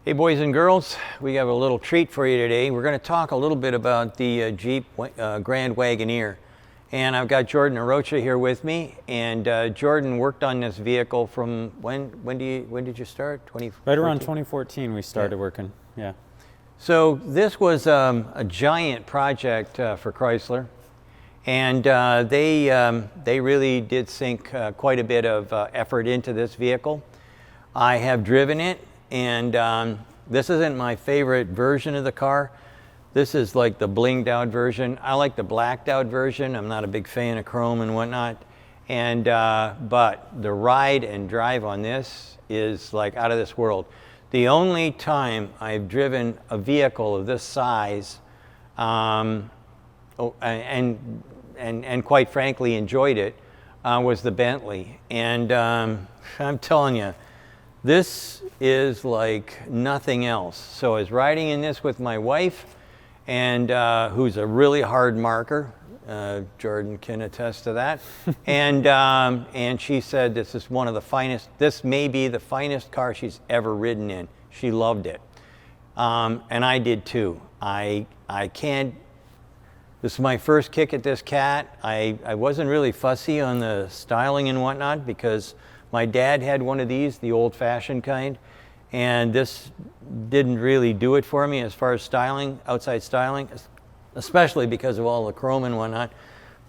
Hey boys and girls, we have a little treat for you today. We're going to talk a little bit about the Jeep Grand Wagoneer. And I've got Jordan Arocha here with me. And Jordan worked on this vehicle from when did you start? Right around 2014 we started working, yeah. So this was a giant project for Chrysler. And they really did sink quite a bit of effort into this vehicle. I have driven it. And this isn't my favorite version of the car. This is like the blinged out version. I like the blacked out version. I'm not a big fan of chrome and whatnot. And but the ride and drive on this is like out of this world. The only time I've driven a vehicle of this size, and quite frankly enjoyed it, was the Bentley. And I'm telling you, this is like nothing else. So I was riding in this with my wife, and who's a really hard marker. Jordan can attest to that. And she said this is one of the finest, this may be the finest car she's ever ridden in. She loved it. And I did too. I can't, this is my first kick at this cat. I wasn't really fussy on the styling and whatnot because my dad had one of these, the old-fashioned kind, and this didn't really do it for me as far as styling, outside styling, especially because of all the chrome and whatnot.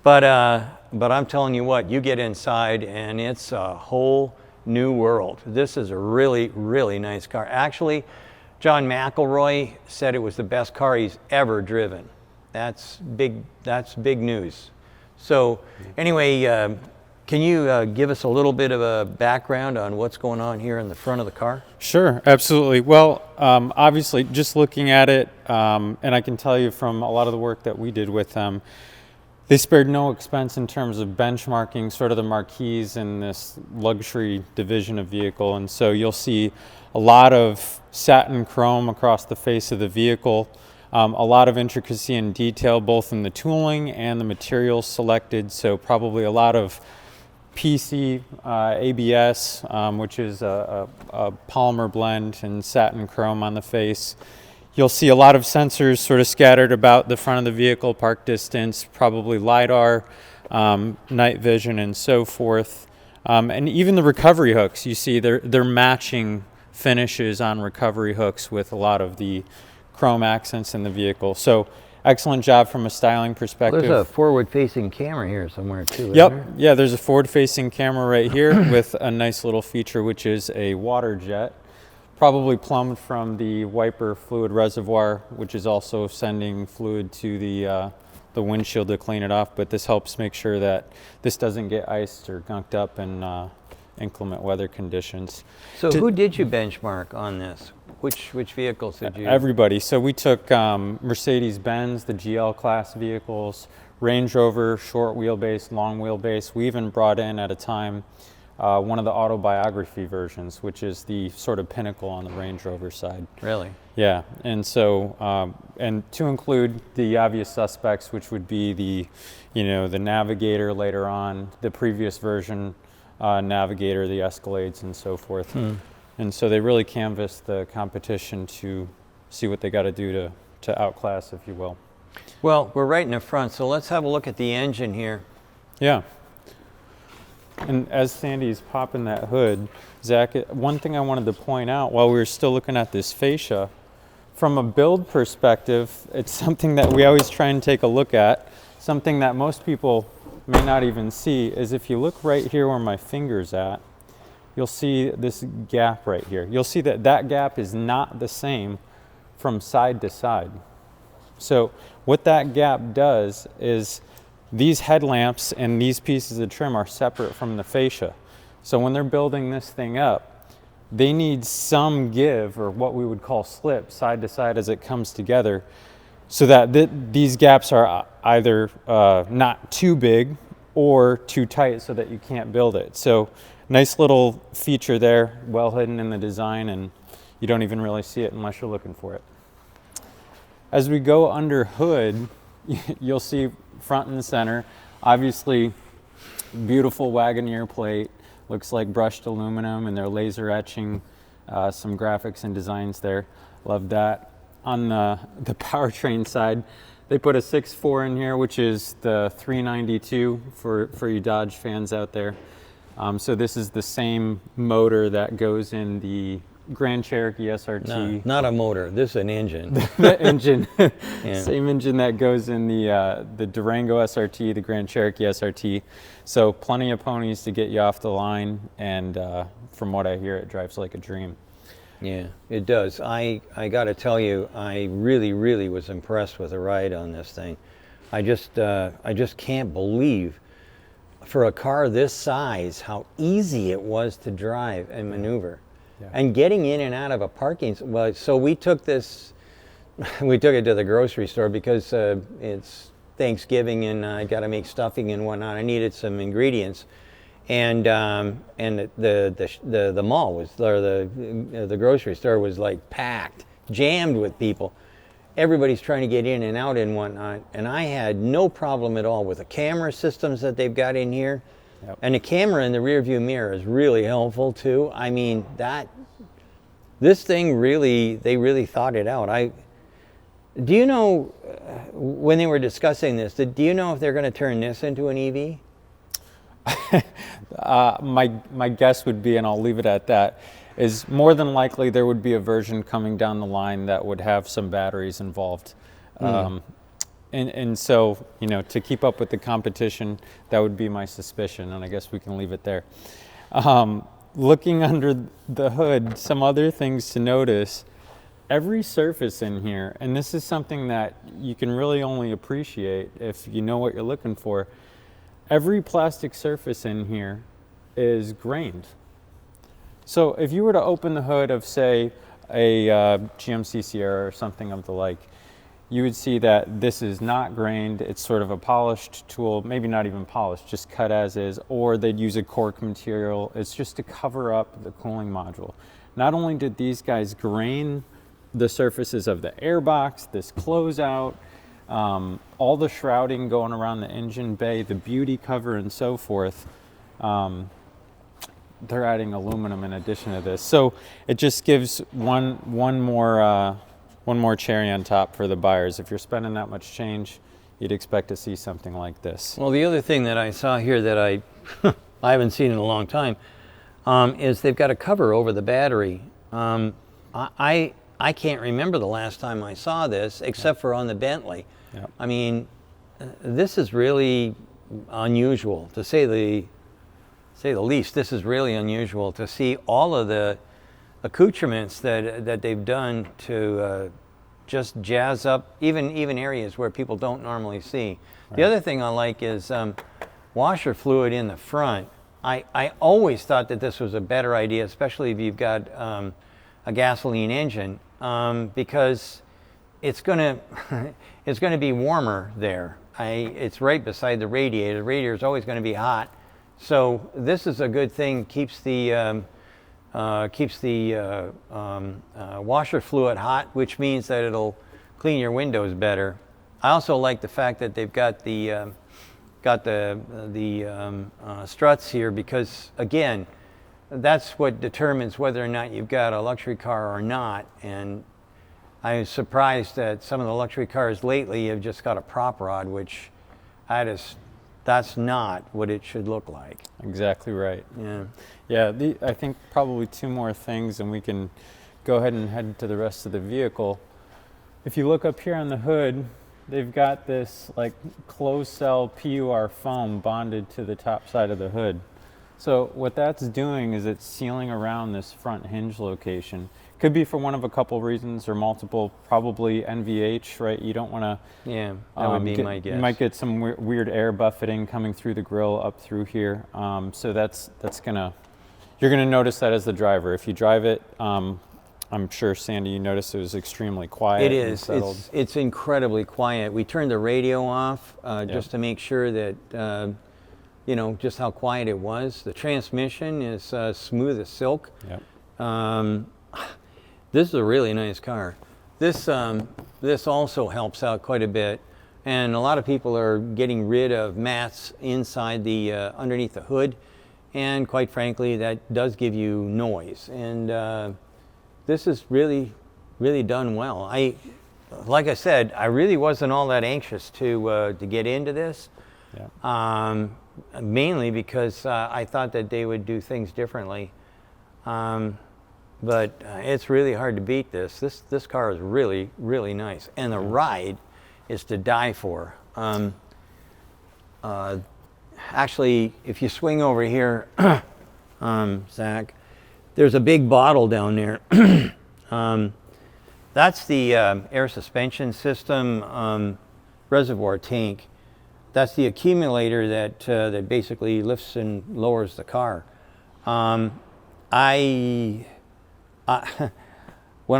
But I'm telling you what, you get inside and it's a whole new world. This is a really, really nice car. Actually, John McElroy said it was the best car he's ever driven. That's big news. So anyway, can you give us a little bit of a background on what's going on here in the front of the car? Sure, absolutely. Well, obviously, just looking at it, and I can tell you from a lot of the work that we did with them, they spared no expense in terms of benchmarking sort of the marquees in this luxury division of vehicle. And so you'll see a lot of satin chrome across the face of the vehicle, a lot of intricacy and detail, both in the tooling and the materials selected. So probably a lot of PC ABS, which is a polymer blend, and satin chrome on the face. You'll see a lot of sensors sort of scattered about the front of the vehicle, park distance, probably LiDAR, night vision, and so forth. And even the recovery hooks, you see they're matching finishes on recovery hooks with a lot of the chrome accents in the vehicle. So excellent job from a styling perspective. Well, there's a forward-facing camera here somewhere too. Yep. Yeah, there's a forward-facing camera right here with a nice little feature, which is a water jet, probably plumbed from the wiper fluid reservoir, which is also sending fluid to the windshield to clean it off. But this helps make sure that this doesn't get iced or gunked up in inclement weather conditions. So who did you benchmark on this? Which vehicles did you? Everybody. So we took Mercedes-Benz, the GL class vehicles, Range Rover, short wheelbase, long wheelbase. We even brought in at a time one of the autobiography versions, which is the sort of pinnacle on the Range Rover side. Really? Yeah. And so, and to include the obvious suspects, which would be the Navigator later on, the previous version Navigator, the Escalades, and so forth. And so they really canvassed the competition to see what they got to do to outclass, if you will. Well, we're right in the front, so let's have a look at the engine here. Yeah. And as Sandy's popping that hood, Zach, one thing I wanted to point out while we were still looking at this fascia, from a build perspective, it's something that we always try and take a look at. Something that most people may not even see is if you look right here where my finger's at, you'll see this gap right here. You'll see that that gap is not the same from side to side. So what that gap does is these headlamps and these pieces of trim are separate from the fascia. So when they're building this thing up, they need some give, or what we would call slip, side to side as it comes together, so that these gaps are either not too big or too tight so that you can't build it. So nice little feature there, well hidden in the design, and you don't even really see it unless you're looking for it. As we go under hood, you'll see front and center, obviously beautiful Wagoneer plate, looks like brushed aluminum, and they're laser etching some graphics and designs there. Love that. On the powertrain side, they put a 6.4 in here, which is the 392 for you Dodge fans out there. So this is the same motor that goes in the Grand Cherokee SRT. No, not a motor. This is an engine. The engine, Yeah. same engine that goes in the Durango SRT, the Grand Cherokee SRT. So plenty of ponies to get you off the line, and from what I hear, it drives like a dream. Yeah, it does. I got to tell you, I really was impressed with the ride on this thing. I just can't believe, for a car this size, how easy it was to drive and maneuver. Yeah. And getting in and out of a parking, well, so we took this, we took it to the grocery store because it's Thanksgiving and I got to make stuffing and whatnot. I needed some ingredients, and the mall was, or the grocery store was like packed, jammed with people. Everybody's trying to get in and out and whatnot, and I had no problem at all with the camera systems that they've got in here. Yep. And the camera in the rear view mirror is really helpful too. I mean, this thing they really thought it out. Do you know, when they were discussing this, do you know if they're going to turn this into an EV? My guess would be, and I'll leave it at that, is more than likely there would be a version coming down the line that would have some batteries involved. And so, you know, to keep up with the competition, that would be my suspicion, and I guess we can leave it there. Looking under the hood, some other things to notice. Every surface in here, and this is something that you can really only appreciate if you know what you're looking for, every plastic surface in here is grained. So if you were to open the hood of, say, a GMC Sierra or something of the like, you would see that this is not grained. It's sort of a polished tool, maybe not even polished, just cut as is, or they'd use a cork material. It's just to cover up the cooling module. Not only did these guys grain the surfaces of the airbox, this closeout, all the shrouding going around the engine bay, the beauty cover and so forth, they're adding aluminum in addition to this. So it just gives one more cherry on top for the buyers. If you're spending that much change, you'd expect to see something like this. Well, the other thing that I saw here that I haven't seen in a long time is they've got a cover over the battery. I can't remember the last time I saw this, except for on the Bentley. Yep. I mean, this is really unusual, to say the least. This is really unusual to see all of the accoutrements that they've done to just jazz up even areas where people don't normally see. Right. The other thing I like is washer fluid in the front. I always thought that this was a better idea, especially if you've got a gasoline engine, because it's gonna be warmer there. It's right beside the radiator. The radiator is always going to be hot, so this is a good thing. Keeps the washer fluid hot, which means that it'll clean your windows better. I also like the fact that they've got the struts here, because again, that's what determines whether or not you've got a luxury car or not. And I was surprised that some of the luxury cars lately have just got a prop rod, which that's not what it should look like. Exactly right. Yeah. Yeah, I think probably two more things, and we can go ahead and head to the rest of the vehicle. If you look up here on the hood, they've got this like closed cell PUR foam bonded to the top side of the hood. So what that's doing is it's sealing around this front hinge location. Could be for one of a couple reasons or multiple, probably NVH, right? You don't want to... Yeah, that would be my guess. You might get some weird air buffeting coming through the grill up through here. So that's gonna... You're gonna notice that as the driver. If you drive it, I'm sure, Sandy, you noticed it was extremely quiet. It is. It's incredibly quiet. We turned the radio off just to make sure that... you know, just how quiet it was. The transmission is smooth as silk. Yep. This is a really nice car. This also helps out quite a bit, and a lot of people are getting rid of mats inside the underneath the hood, and quite frankly, that does give you noise. And this is really, really done well. Like I said, I really wasn't all that anxious to get into this. Yeah. Mainly because I thought that they would do things differently. But it's really hard to beat this. This car is really, really nice. And the ride is to die for. Actually, if you swing over here, Zach, there's a big bottle down there. That's the air suspension system reservoir tank. That's the accumulator that basically lifts and lowers the car. When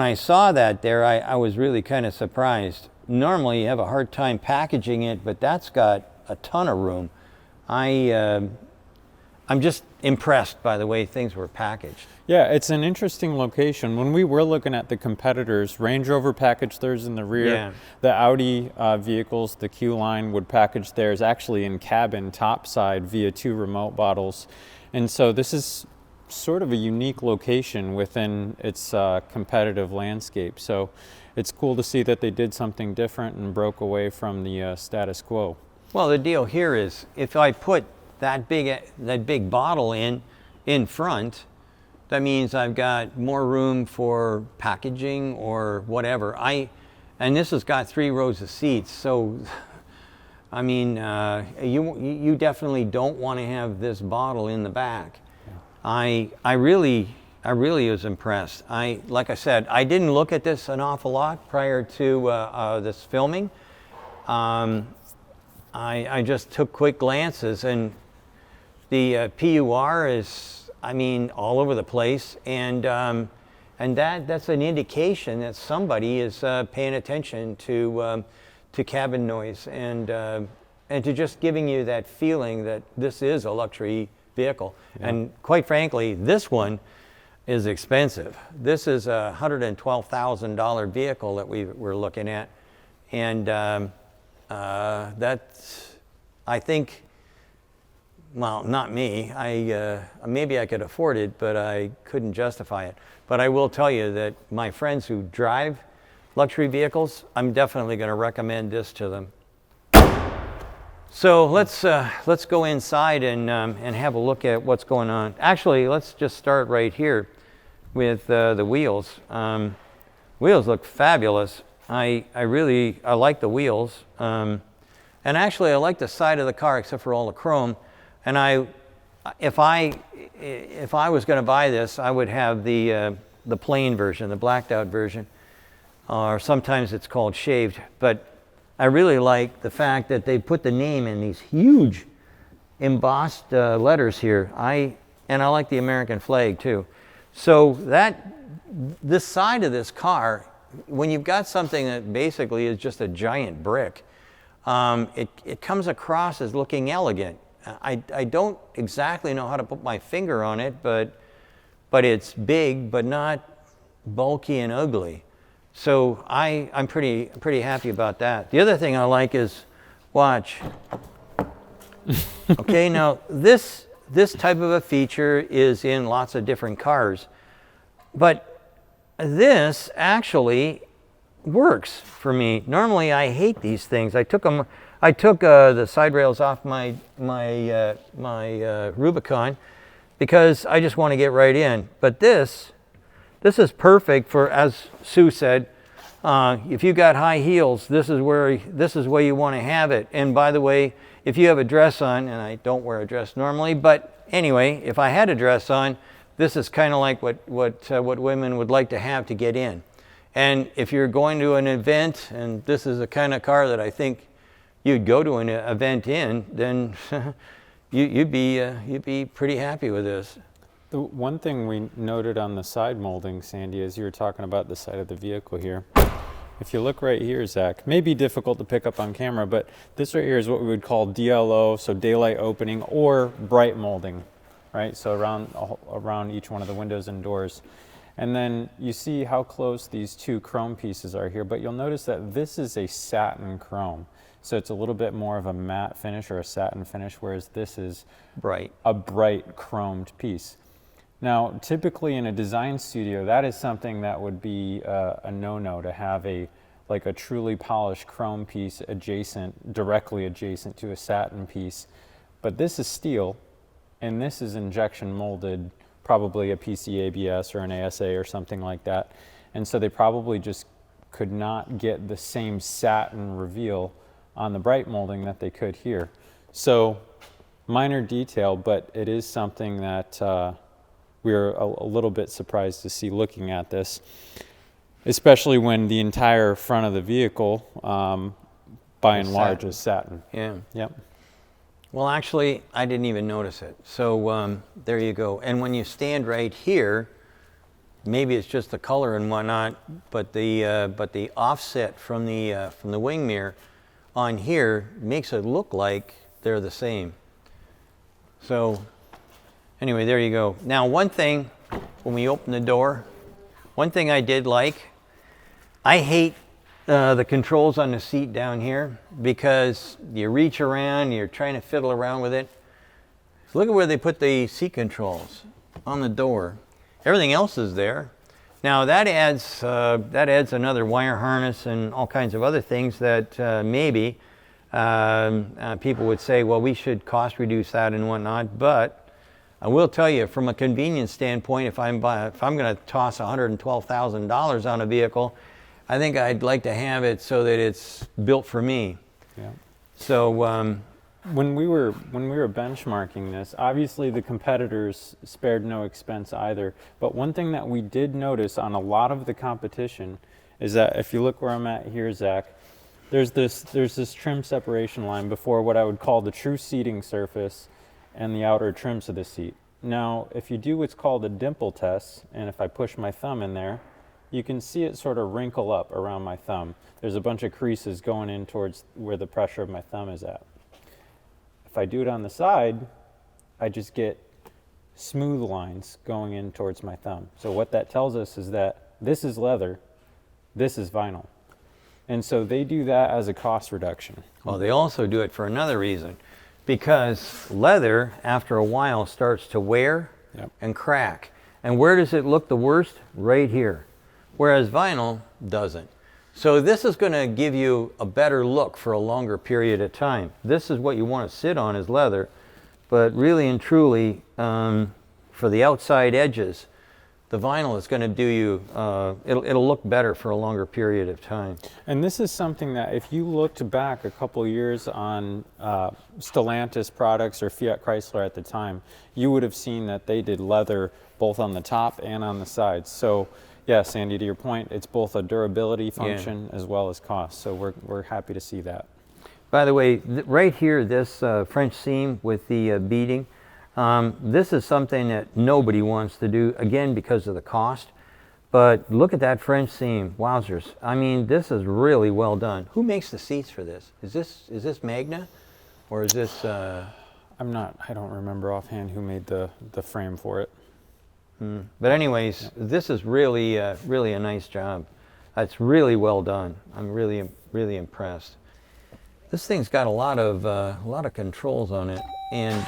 I saw that there, I was really kind of surprised. Normally you have a hard time packaging it, but that's got a ton of room. I'm just impressed by the way things were packaged. Yeah, it's an interesting location. When we were looking at the competitors, Range Rover packaged theirs in the rear. Yeah. The Audi vehicles, the Q line, would package theirs actually in cabin topside via 2 remote bottles. And so this is sort of a unique location within its competitive landscape. So it's cool to see that they did something different and broke away from the status quo. Well, the deal here is if I put that big bottle in front, that means I've got more room for packaging or whatever. And this has got 3 rows of seats, so I mean, you definitely don't want to have this bottle in the back. Yeah. I really was impressed. Like I said, I didn't look at this an awful lot prior to this filming. I just took quick glances, and the PUR is, I mean, all over the place, and that's an indication that somebody is paying attention to cabin noise and to just giving you that feeling that this is a luxury vehicle. Yeah. And quite frankly, this one is expensive. This is a $112,000 vehicle that we're looking at, and that's, I think, well, not me. Maybe I could afford it, but I couldn't justify it. But I will tell you that my friends who drive luxury vehicles, I'm definitely going to recommend this to them. So let's go inside and have a look at what's going on. Actually, let's just start right here with the wheels. Wheels look fabulous. I like the wheels, and actually I like the side of the car except for all the chrome. And if I was going to buy this, I would have the plain version, the blacked out version, or sometimes it's called shaved. But I really like the fact that they put the name in these huge embossed letters here. And I like the American flag too. So this side of this car, when you've got something that basically is just a giant brick, it comes across as looking elegant. I don't exactly know how to put my finger on it, but it's big, but not bulky and ugly. So I'm pretty happy about that. The other thing I like is, watch. Okay, now this type of a feature is in lots of different cars, but this actually works for me. Normally I hate these things. I took the side rails off my Rubicon because I just want to get right in. But this is perfect for, as Sue said, if you got high heels, this is where you want to have it. And by the way, if you have a dress on, and I don't wear a dress normally, but anyway, if I had a dress on, this is kind of like what women would like to have to get in. And if you're going to an event, and this is the kind of car that I think you'd go to an event in, then you'd be pretty happy with this. The one thing we noted on the side molding, Sandy, as you were talking about the side of the vehicle here, if you look right here, Zach, may be difficult to pick up on camera, but this right here is what we would call DLO, so daylight opening, or bright molding, right? So around each one of the windows and doors. And then you see how close these 2 chrome pieces are here, but you'll notice that this is a satin chrome. So it's a little bit more of a matte finish or a satin finish, whereas this is bright, a bright chromed piece. Now, typically in a design studio, that is something that would be a no-no, to have a truly polished chrome piece directly adjacent to a satin piece. But this is steel, and this is injection molded, probably a PCABS or an ASA or something like that. And so they probably just could not get the same satin reveal on the bright molding that they could here. So minor detail, but it is something that we're a little bit surprised to see looking at this, especially when the entire front of the vehicle, by and large, is satin. Yeah. Yep. Well, actually, I didn't even notice it. So there you go. And when you stand right here, maybe it's just the color and whatnot, but the offset from the wing mirror on here makes it look like they're the same. So anyway, there you go. Now, one thing, when we open the door, one thing I did like, I hate the controls on the seat down here, because you reach around, you're trying to fiddle around with it. Look at where they put the seat controls, on the door. Everything else is there. Now that adds another wire harness and all kinds of other things that maybe people would say, well, we should cost reduce that and whatnot. But I will tell you, from a convenience standpoint, if I'm going to toss $112,000 on a vehicle, I think I'd like to have it so that it's built for me. Yeah. So when we were benchmarking this, obviously the competitors spared no expense either. But one thing that we did notice on a lot of the competition is that if you look where I'm at here, Zach, there's this trim separation line before what I would call the true seating surface and the outer trims of the seat. Now, if you do what's called a dimple test, and if I push my thumb in there, you can see it sort of wrinkle up around my thumb. There's a bunch of creases going in towards where the pressure of my thumb is at. If I do it on the side, I just get smooth lines going in towards my thumb. So what that tells us is that this is leather, this is vinyl. And so they do that as a cost reduction. Well, they also do it for another reason, because leather, after a while, starts to wear and crack. And where does it look the worst? Right here. Whereas vinyl doesn't. So this is going to give you a better look for a longer period of time. This is what you want to sit on, is leather. But really and truly, for the outside edges, the vinyl is going to do you, it'll look better for a longer period of time. And this is something that if you looked back a couple years on Stellantis products or Fiat Chrysler at the time, you would have seen that they did leather both on the top and on the sides. So yeah, Sandy, to your point, it's both a durability function as well as cost. So we're happy to see that. By the way, right here, this French seam with the beading, this is something that nobody wants to do, again, because of the cost. But look at that French seam. Wowzers. I mean, this is really well done. Who makes the seats for this? Is this Magna? Or is this... I don't remember offhand who made the frame for it. But anyways, this is really a nice job. It's really well done. I'm really impressed. This thing's got a lot of controls on it, and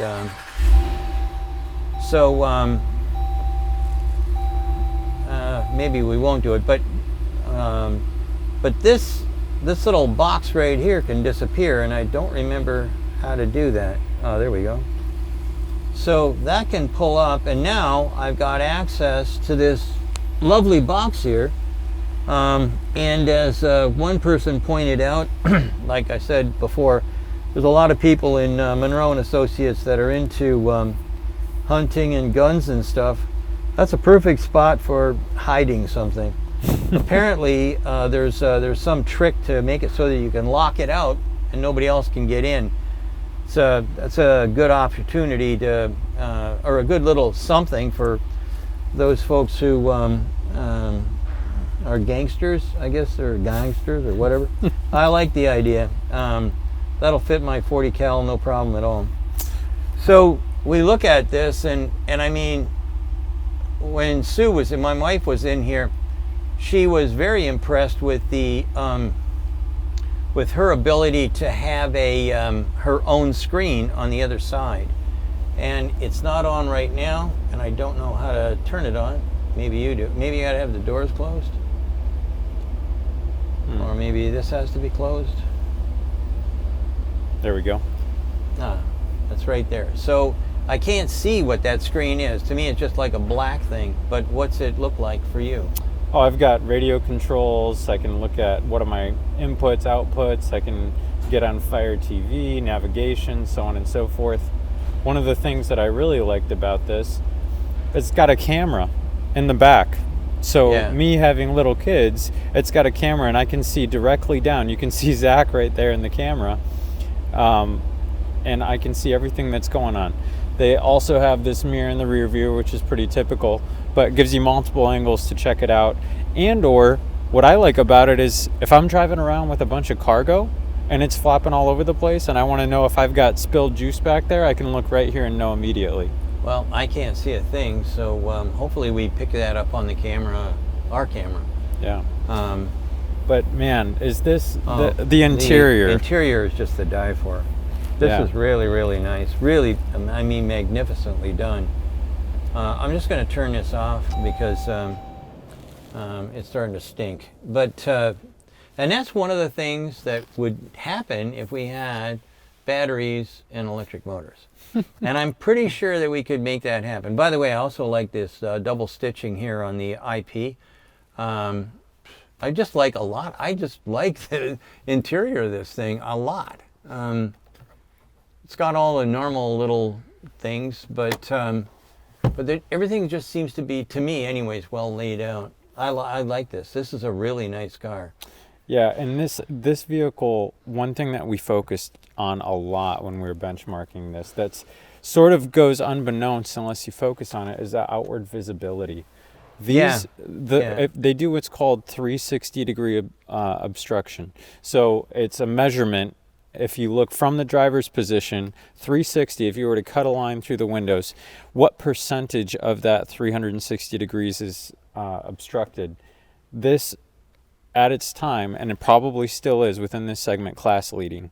maybe we won't do it. But this little box right here can disappear, and I don't remember how to do that. Oh, there we go. So that can pull up, and now I've got access to this lovely box here. And as one person pointed out, like I said before, there's a lot of people in Munro and Associates that are into hunting and guns and stuff. That's a perfect spot for hiding something. Apparently, there's some trick to make it so that you can lock it out and nobody else can get in. That's a good opportunity to, or a good little something for those folks who are gangsters, I guess, or gangsters or whatever. I like the idea. That'll fit my 40 cal, no problem at all. So we look at this, and I mean, when Sue was in, my wife was in here, she was very impressed with the with her ability to have a her own screen on the other side. and it's not on right now, and I don't know how to turn it on. Maybe you do. Maybe you gotta have the doors closed. Or maybe this has to be closed. There we go. Ah, that's right there. So I can't see what that screen is. To me, it's just like a black thing. But what's it look like for you? Oh, I've got radio controls. I can look at what are my inputs, outputs. I can get on Fire TV, navigation, so on and so forth. One of the things that I really liked about this, it's got a camera in the back. So me having little kids, it's got a camera and I can see directly down. You can see Zach right there in the camera. And I can see everything that's going on. They also have this mirror in the rear view, which is pretty typical, but gives you multiple angles to check it out. And or what I like about it is if I'm driving around with a bunch of cargo and it's flopping all over the place and I want to know if I've got spilled juice back there, I can look right here and know immediately. Well, I can't see a thing, so hopefully we pick that up on the camera, our camera. Yeah. But man, is this the interior? The interior is just to die for. This is really, really nice. Really, I mean, magnificently done. I'm just going to turn this off because it's starting to stink. But and that's one of the things that would happen if we had batteries and electric motors. And I'm pretty sure that we could make that happen. By the way, I also like this double stitching here on the IP. I just like a lot. I just like the interior of this thing a lot. It's got all the normal little things, but everything just seems to be, to me anyways, well laid out. I like this. This is a really nice car. Yeah, and this vehicle, one thing that we focused on a lot when we were benchmarking this, that's sort of goes unbeknownst unless you focus on it, is that outward visibility. They do what's called 360-degree obstruction. So it's a measurement. If you look from the driver's position, 360, if you were to cut a line through the windows, what percentage of that 360 degrees is obstructed? This, at its time, and it probably still is within this segment, class leading.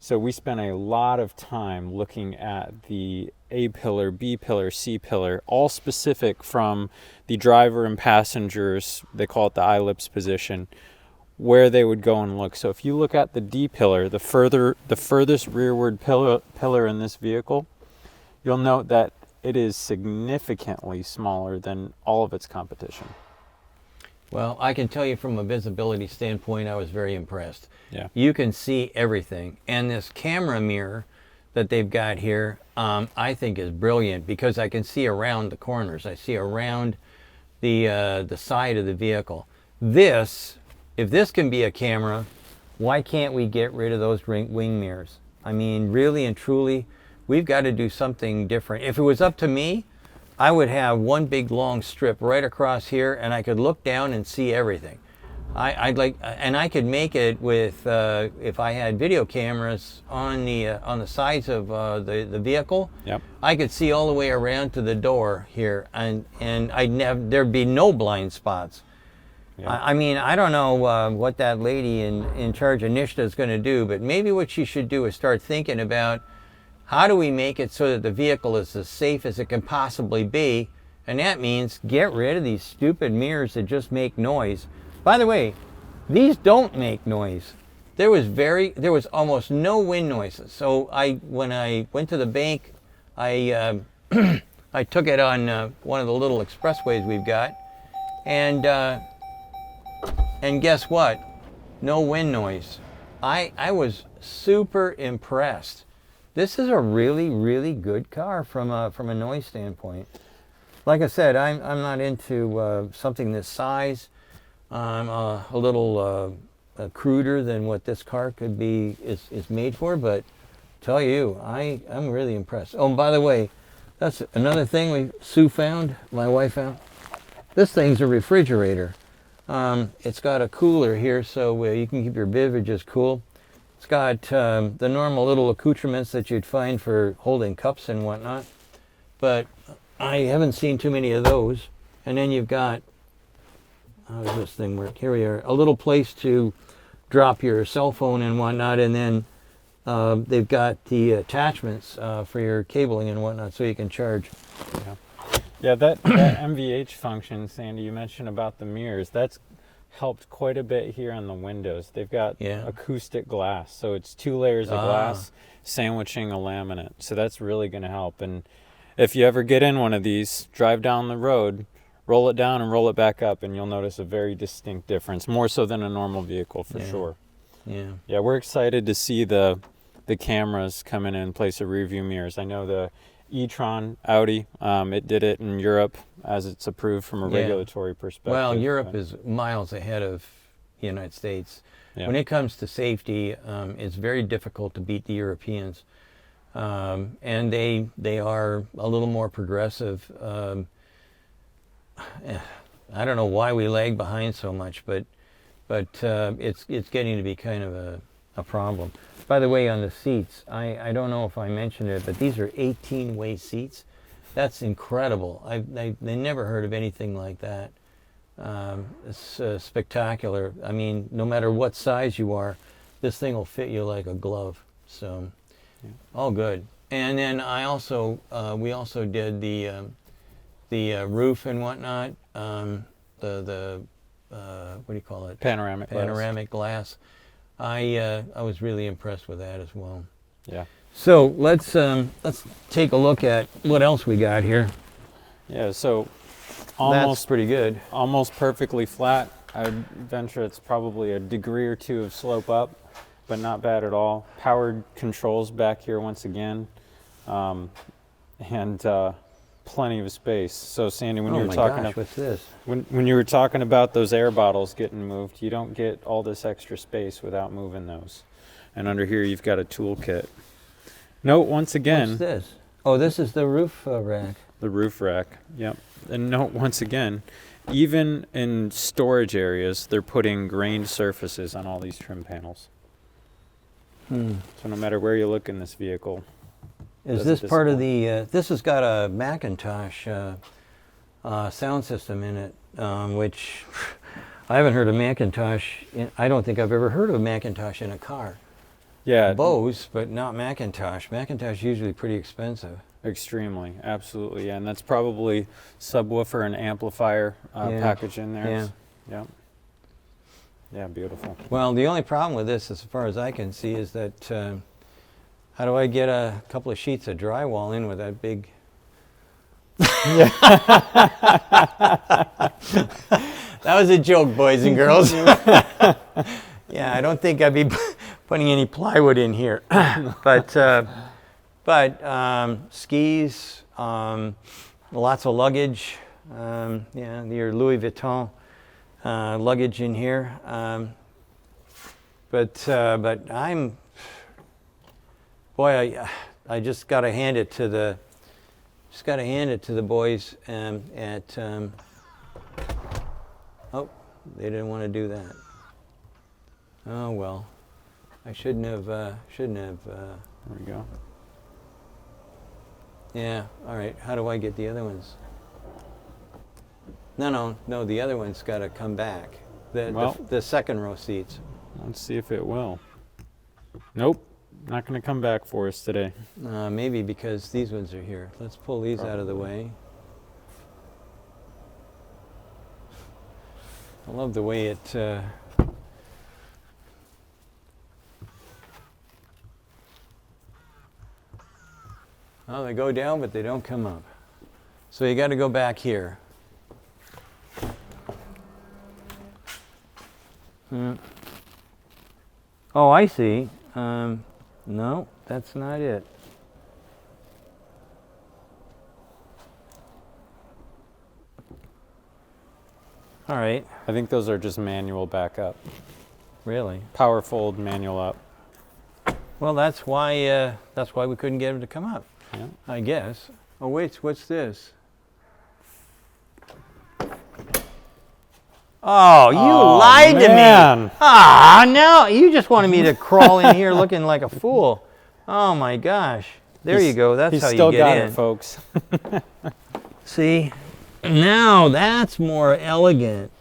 So we spent a lot of time looking at the A pillar, B pillar, C pillar, all specific from the driver and passengers, they call it the ellipse position, where they would go and look. So if you look at the D pillar, the furthest rearward pillar in this vehicle, you'll note that it is significantly smaller than all of its competition. Well, I can tell you from a visibility standpoint, I was very impressed. Yeah. You can see everything. And this camera mirror that they've got here, I think is brilliant because I can see around the corners. I see around the side of the vehicle. If this can be a camera, why can't we get rid of those wing mirrors? I mean, really and truly, we've got to do something different. If it was up to me, I would have one big long strip right across here and I could look down and see everything. And I could make it with, if I had video cameras on the sides of the vehicle, yep. I could see all the way around to the door here and there'd be no blind spots. Yep. I mean, I don't know what that lady in charge of NHTSA is going to do, but maybe what she should do is start thinking about how do we make it so that the vehicle is as safe as it can possibly be? And that means get rid of these stupid mirrors that just make noise. By the way, these don't make noise. There was almost no wind noises. So when I went to the bank, I took it on one of the little expressways we've got, and guess what? No wind noise. I was super impressed. This is a really, really good car from a noise standpoint. Like I said, I'm not into something this size. I'm a little cruder than what this car could be is made for. But tell you, I'm really impressed. Oh, and by the way, that's another thing Sue found. My wife found. This thing's a refrigerator. It's got a cooler here, so you can keep your beverages cool. It's got the normal little accoutrements that you'd find for holding cups and whatnot, but I haven't seen too many of those. And then you've got, how does this thing work? Here we are, a little place to drop your cell phone and whatnot, and then they've got the attachments for your cabling and whatnot, so you can charge. Yeah. Yeah, that MVH function, Sandy, you mentioned about the mirrors, that's helped quite a bit here on the windows. They've got acoustic glass, so it's 2 layers of glass sandwiching a laminate. So that's really going to help. And if you ever get in one of these, drive down the road, roll it down and roll it back up, and you'll notice a very distinct difference, more so than a normal vehicle for sure. Yeah. Yeah, we're excited to see the cameras come in place of rear view mirrors. I know the e-tron Audi, it did it in Europe as it's approved from a regulatory perspective. Well, Europe is miles ahead of the United States. Yeah. When it comes to safety, it's very difficult to beat the Europeans. And they are a little more progressive. I don't know why we lag behind so much, but it's getting to be kind of a problem. By the way, on the seats, I don't know if I mentioned it, but these are 18-way seats. That's incredible. They never heard of anything like that. It's spectacular. I mean, no matter what size you are, this thing will fit you like a glove. So, all good. And then we also did the roof and whatnot. The what do you call it? Panoramic glass. I was really impressed with that as well. Yeah. So let's take a look at what else we got here. Yeah. So that's pretty good. Almost perfectly flat. I'd venture it's probably a degree or 2 of slope up, but not bad at all. Powered controls back here once again, and plenty of space. So Sandy, when you were talking about what's this? When you were talking about those air bottles getting moved, you don't get all this extra space without moving those. And under here you've got a toolkit. Note once again. What's this? Oh, this is the roof rack. The roof rack. Yep. And note once again, even in storage areas, they're putting grained surfaces on all these trim panels. So no matter where you look in this vehicle. Is this part of the? This has got a Macintosh sound system in it, which I haven't heard of Macintosh. I don't think I've ever heard of Macintosh in a car. Yeah. Bose, but not Macintosh. Macintosh is usually pretty expensive. Extremely, absolutely, yeah. And that's probably subwoofer and amplifier package in there. Yeah. Yeah, beautiful. Well, the only problem with this, as far as I can see, is that how do I get a couple of sheets of drywall in with that big? That was a joke, boys and girls. Yeah, I don't think I'd be putting any plywood in here, but skis, lots of luggage. Yeah, your Louis Vuitton luggage in here. But I'm, boy, I just got to hand it to the boys at. Oh, they didn't want to do that. Oh well, I shouldn't have. There we go. Yeah. All right. How do I get the other ones? No. The other one's got to come back. The second row seats. Let's see if it will. Nope. Not going to come back for us today. Maybe because these ones are here. Let's pull these out of the way. I love the way it. Oh, they go down, but they don't come up. So you got to go back here. Oh, I see. No, that's not it. All right. I think those are just manual backup. Really? Power fold, manual up. Well, that's why we couldn't get them to come up. Yeah. I guess. Oh wait, what's this? Oh, you lied to me. Ah, no, you just wanted me to crawl in here looking like a fool. Oh my gosh. There you go. That's how you get in. He's still got it, folks. See? Now that's more elegant.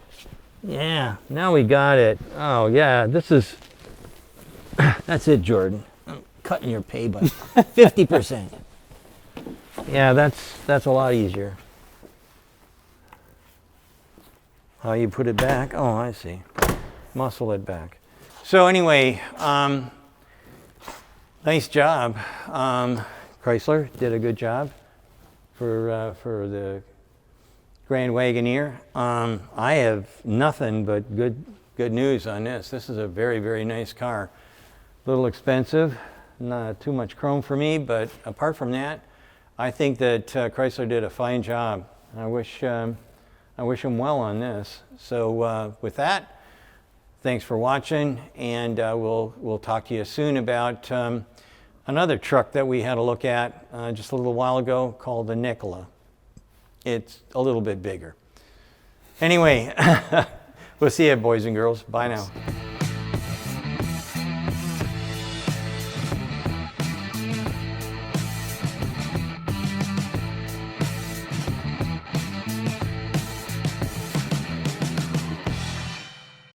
Yeah, now we got it. Oh yeah, this is, that's it, Jordan. cutting your pay by 50%. Yeah, that's a lot easier. How you put it back? Oh, I see. Muscle it back. So anyway, nice job. Chrysler did a good job for the Grand Wagoneer. I have nothing but good news on this. This is a very, very nice car. A little expensive, not too much chrome for me, but apart from that, I think that Chrysler did a fine job. I wish them well on this. So with that, thanks for watching, and we'll talk to you soon about another truck that we had a look at just a little while ago called the Nikola. It's a little bit bigger. Anyway, we'll see you, boys and girls. Bye now.